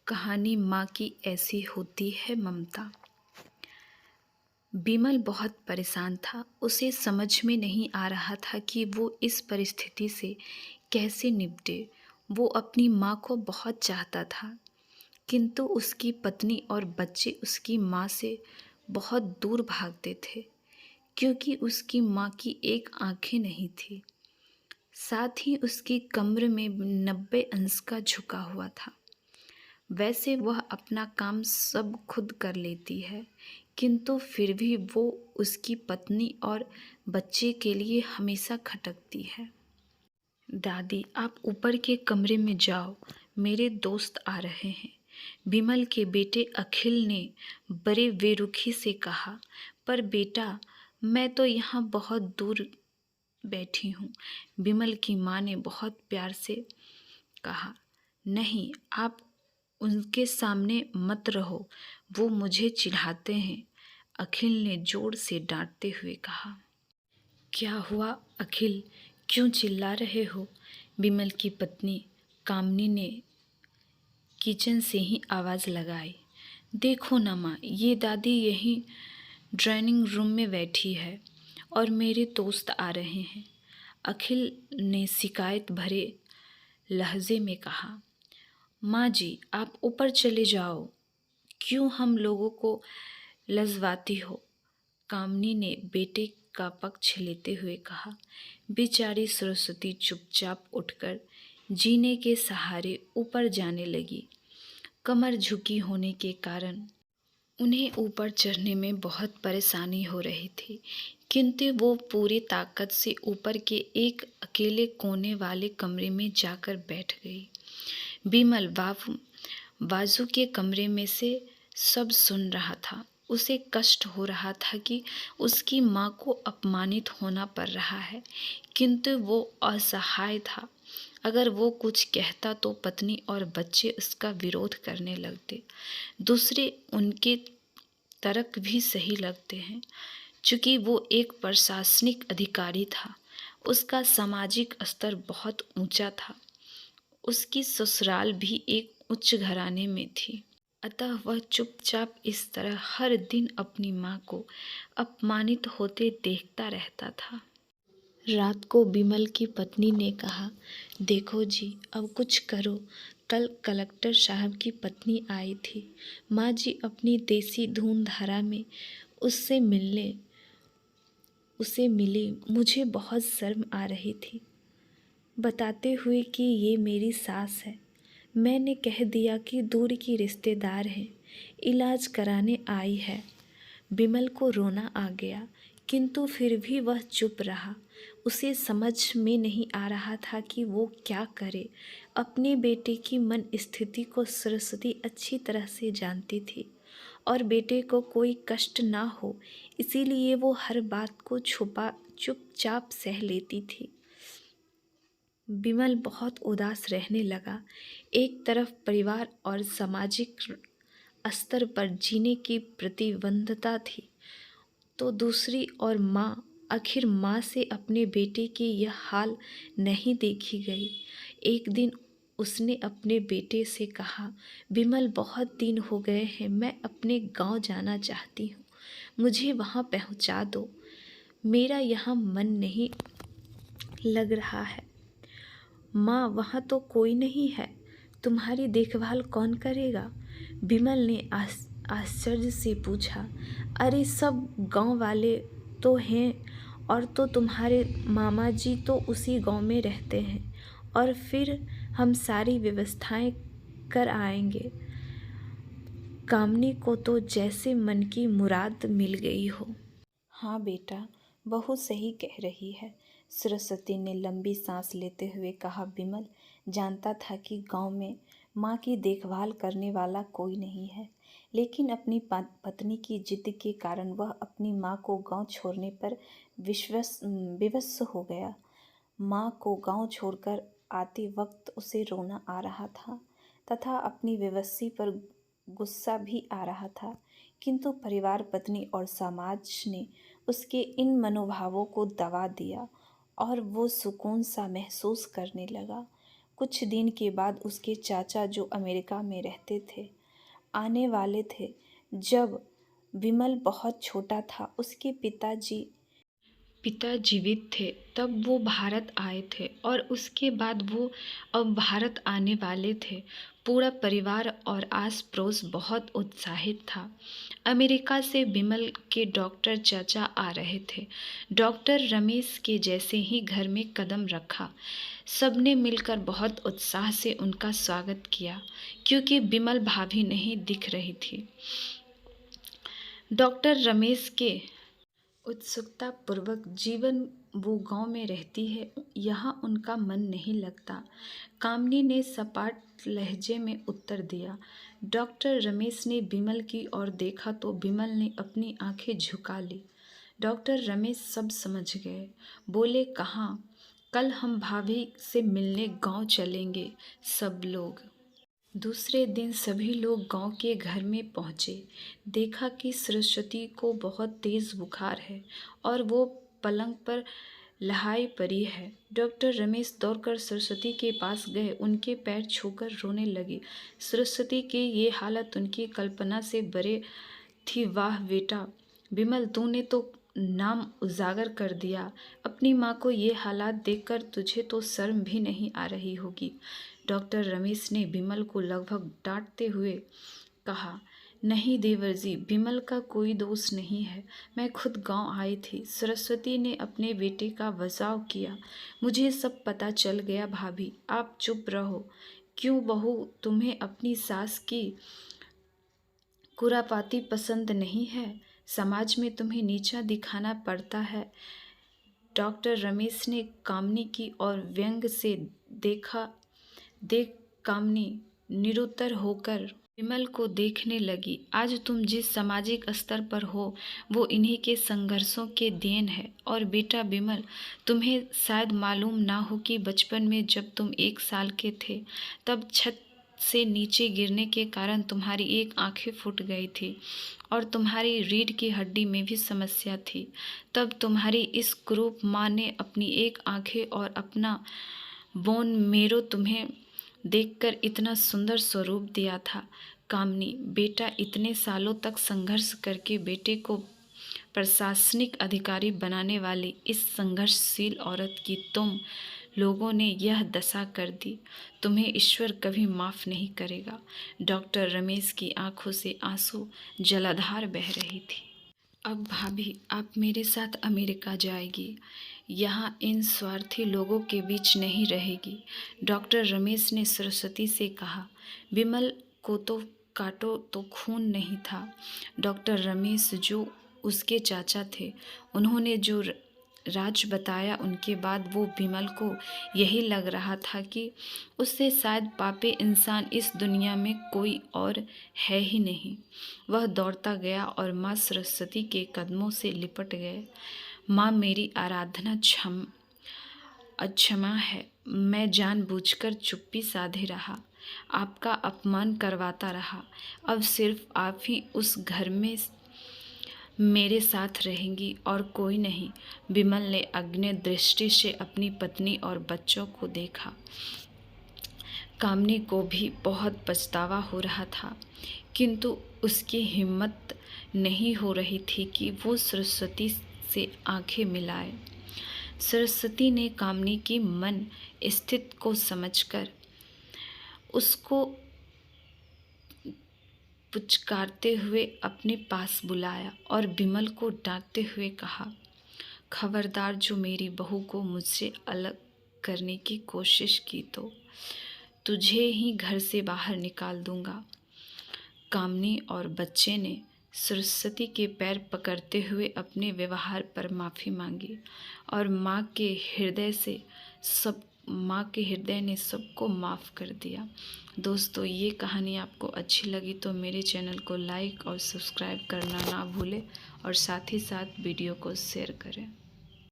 कहानी माँ की ऐसी होती है ममता। बिमल बहुत परेशान था। उसे समझ में नहीं आ रहा था कि वो इस परिस्थिति से कैसे निपटे। वो अपनी माँ को बहुत चाहता था, किंतु उसकी पत्नी और बच्चे उसकी माँ से बहुत दूर भागते थे, क्योंकि उसकी माँ की एक आंखें नहीं थी। साथ ही उसकी कमर में 90 अंश का झुका हुआ था। वैसे वह अपना काम सब खुद कर लेती है, किंतु फिर भी वो उसकी पत्नी और बच्चे के लिए हमेशा खटकती है। दादी, आप ऊपर के कमरे में जाओ, मेरे दोस्त आ रहे हैं, बिमल के बेटे अखिल ने बड़े बेरुखी से कहा। पर बेटा, मैं तो यहाँ बहुत दूर बैठी हूँ, बिमल की माँ ने बहुत प्यार से कहा। नहीं, आप उनके सामने मत रहो, वो मुझे चिढ़ाते हैं, अखिल ने जोर से डांटते हुए कहा। क्या हुआ अखिल, क्यों चिल्ला रहे हो? बिमल की पत्नी कामनी ने किचन से ही आवाज़ लगाई। देखो ना माँ, ये दादी यहीं ड्राइंग रूम में बैठी है और मेरे दोस्त आ रहे हैं, अखिल ने शिकायत भरे लहजे में कहा। माँ जी, आप ऊपर चले जाओ, क्यों हम लोगों को लजवाती हो? कामनी ने बेटे का पक्ष लेते हुए कहा। बेचारी सरस्वती चुपचाप उठकर जीने के सहारे ऊपर जाने लगी। कमर झुकी होने के कारण उन्हें ऊपर चढ़ने में बहुत परेशानी हो रही थी, किंतु वो पूरी ताकत से ऊपर के एक अकेले कोने वाले कमरे में जाकर बैठ गई। बिमल बाजू के कमरे में से सब सुन रहा था। उसे कष्ट हो रहा था कि उसकी माँ को अपमानित होना पड़ रहा है, किंतु वो असहाय था। अगर वो कुछ कहता तो पत्नी और बच्चे उसका विरोध करने लगते। दूसरे उनके तर्क भी सही लगते हैं। चूँकि वो एक प्रशासनिक अधिकारी था, उसका सामाजिक स्तर बहुत ऊंचा था। उसकी ससुराल भी एक उच्च घराने में थी, अतः वह चुपचाप इस तरह हर दिन अपनी माँ को अपमानित होते देखता रहता था। रात को बिमल की पत्नी ने कहा, देखो जी, अब कुछ करो। कल कलेक्टर साहब की पत्नी आई थी। माँ जी अपनी देसी धून धारा में उससे मिली। मुझे बहुत शर्म आ रही थी बताते हुए कि ये मेरी सास है। मैंने कह दिया कि दूर की रिश्तेदार हैं, इलाज कराने आई है। बिमल को रोना आ गया, किंतु फिर भी वह चुप रहा। उसे समझ में नहीं आ रहा था कि वो क्या करे। अपने बेटे की मन स्थिति को सरस्वती अच्छी तरह से जानती थी और बेटे को कोई कष्ट ना हो, इसीलिए वो हर बात को चुपचाप सह लेती थी। बिमल बहुत उदास रहने लगा। एक तरफ परिवार और सामाजिक स्तर पर जीने की प्रतिबद्धता थी, तो दूसरी ओर आखिर माँ से अपने बेटे की यह हाल नहीं देखी गई। एक दिन उसने अपने बेटे से कहा, बिमल, बहुत दिन हो गए हैं, मैं अपने गांव जाना चाहती हूँ, मुझे वहाँ पहुँचा दो। मेरा यहाँ मन नहीं लग रहा है। माँ, वहाँ तो कोई नहीं है, तुम्हारी देखभाल कौन करेगा? बिमल ने आश्चर्य से पूछा। अरे, सब गांव वाले तो हैं, और तो तुम्हारे मामा जी तो उसी गांव में रहते हैं, और फिर हम सारी व्यवस्थाएं कर आएंगे। कामनी को तो जैसे मन की मुराद मिल गई हो। हाँ बेटा, बहू सही कह रही है, सरस्वती ने लंबी सांस लेते हुए कहा। बिमल जानता था कि गांव में माँ की देखभाल करने वाला कोई नहीं है, लेकिन अपनी पत्नी की जिद के कारण वह अपनी माँ को गांव छोड़ने पर विवश हो गया। माँ को गांव छोड़कर आते वक्त उसे रोना आ रहा था तथा अपनी विवशी पर गुस्सा भी आ रहा था, किंतु परिवार, पत्नी और समाज ने उसके इन मनोभावों को दबा दिया और वो सुकून सा महसूस करने लगा। कुछ दिन के बाद उसके चाचा जो अमेरिका में रहते थे आने वाले थे। जब विमल बहुत छोटा था, उसके पिता जीवित थे, तब वो भारत आए थे और उसके बाद वो अब भारत आने वाले थे। पूरा परिवार और आस पड़ोस बहुत उत्साहित था। अमेरिका से विमल के डॉक्टर चाचा आ रहे थे। डॉक्टर रमेश के जैसे ही घर में कदम रखा, सबने मिलकर बहुत उत्साह से उनका स्वागत किया, क्योंकि विमल भाभी नहीं दिख रही थी। डॉक्टर रमेश के उत्सुकता पूर्वक जीवन वो गांव में रहती है, यहाँ उनका मन नहीं लगता, कामनी ने सपाट लहजे में उत्तर दिया। डॉक्टर रमेश ने विमल की ओर देखा तो विमल ने अपनी आंखें झुका ली। डॉक्टर रमेश सब समझ गए। बोले, कहाँ, कल हम भाभी से मिलने गांव चलेंगे सब लोग। दूसरे दिन सभी लोग गांव के घर में पहुंचे। देखा कि सरस्वती को बहुत तेज़ बुखार है और वो पलंग पर लहाई पड़ी है। डॉक्टर रमेश दौड़कर सरस्वती के पास गए, उनके पैर छूकर रोने लगे। सरस्वती की ये हालत उनकी कल्पना से परे थी। वाह बेटा विमल, तूने तो नाम उजागर कर दिया। अपनी माँ को ये हालात देखकर तुझे तो शर्म भी नहीं आ रही होगी। डॉक्टर रमेश ने विमल को लगभग डांटते हुए कहा, नहीं देवर जी, विमल का कोई दोष नहीं है, मैं खुद गांव आई थी। सरस्वती ने अपने बेटे का बचाव किया, मुझे सब पता चल गया। भाभी आप चुप रहो। क्यों बहू, तुम्हें अपनी सास की खुरापाती पसंद नहीं है? समाज में तुम्हें नीचा दिखाना पड़ता है। डॉक्टर रमेश ने कामनी की ओर व्यंग से देख कामनी निरुत्तर होकर विमल को देखने लगी। आज तुम जिस सामाजिक स्तर पर हो वो इन्हीं के संघर्षों के देन है। और बेटा विमल, तुम्हें शायद मालूम ना हो कि बचपन में जब तुम 1 साल के थे, तब छत से नीचे गिरने के कारण तुम्हारी एक आंखें फूट गई थी और तुम्हारी रीढ़ की हड्डी में भी समस्या थी। तब तुम्हारी इस क्रूर माँ ने अपनी एक आंखें और अपना बोन मेरो तुम्हें देखकर इतना सुंदर स्वरूप दिया था। कामनी बेटा, इतने सालों तक संघर्ष करके बेटे को प्रशासनिक अधिकारी बनाने वाली इस संघर्षशील औरत की तुम लोगों ने यह दशा कर दी। तुम्हें ईश्वर कभी माफ़ नहीं करेगा। डॉक्टर रमेश की आंखों से आंसू जलाधार बह रही थी। अब भाभी आप मेरे साथ अमेरिका जाएगी, यहाँ इन स्वार्थी लोगों के बीच नहीं रहेगी। डॉक्टर रमेश ने सरस्वती से कहा। विमल को तो काटो तो खून नहीं था। डॉक्टर रमेश जो उसके चाचा थे, उन्होंने जो राज बताया, उनके बाद वो विमल को यही लग रहा था कि उससे शायद पापी इंसान इस दुनिया में कोई और है ही नहीं। वह दौड़ता गया और माँ सरस्वती के कदमों से लिपट गए। माँ मेरी आराधना अक्षमा है, मैं जानबूझकर चुप्पी साधे रहा, आपका अपमान करवाता रहा। अब सिर्फ आप ही उस घर में मेरे साथ रहेंगी और कोई नहीं। विमल ने अग्नि दृष्टि से अपनी पत्नी और बच्चों को देखा। कामनी को भी बहुत पछतावा हो रहा था, किंतु उसकी हिम्मत नहीं हो रही थी कि वो सरस्वती से आंखें मिलाए। सरस्वती ने कामनी की मन स्थिति को समझकर उसको पुचकारते हुए अपने पास बुलाया और विमल को डांटते हुए कहा, खबरदार, जो मेरी बहू को मुझसे अलग करने की कोशिश की तो तुझे ही घर से बाहर निकाल दूंगा। कामनी और बच्चे ने सरस्वती के पैर पकड़ते हुए अपने व्यवहार पर माफ़ी मांगी और माँ के हृदय ने सबको माफ़ कर दिया। दोस्तों, ये कहानी आपको अच्छी लगी तो मेरे चैनल को लाइक और सब्सक्राइब करना ना भूलें और साथ ही साथ वीडियो को शेयर करें।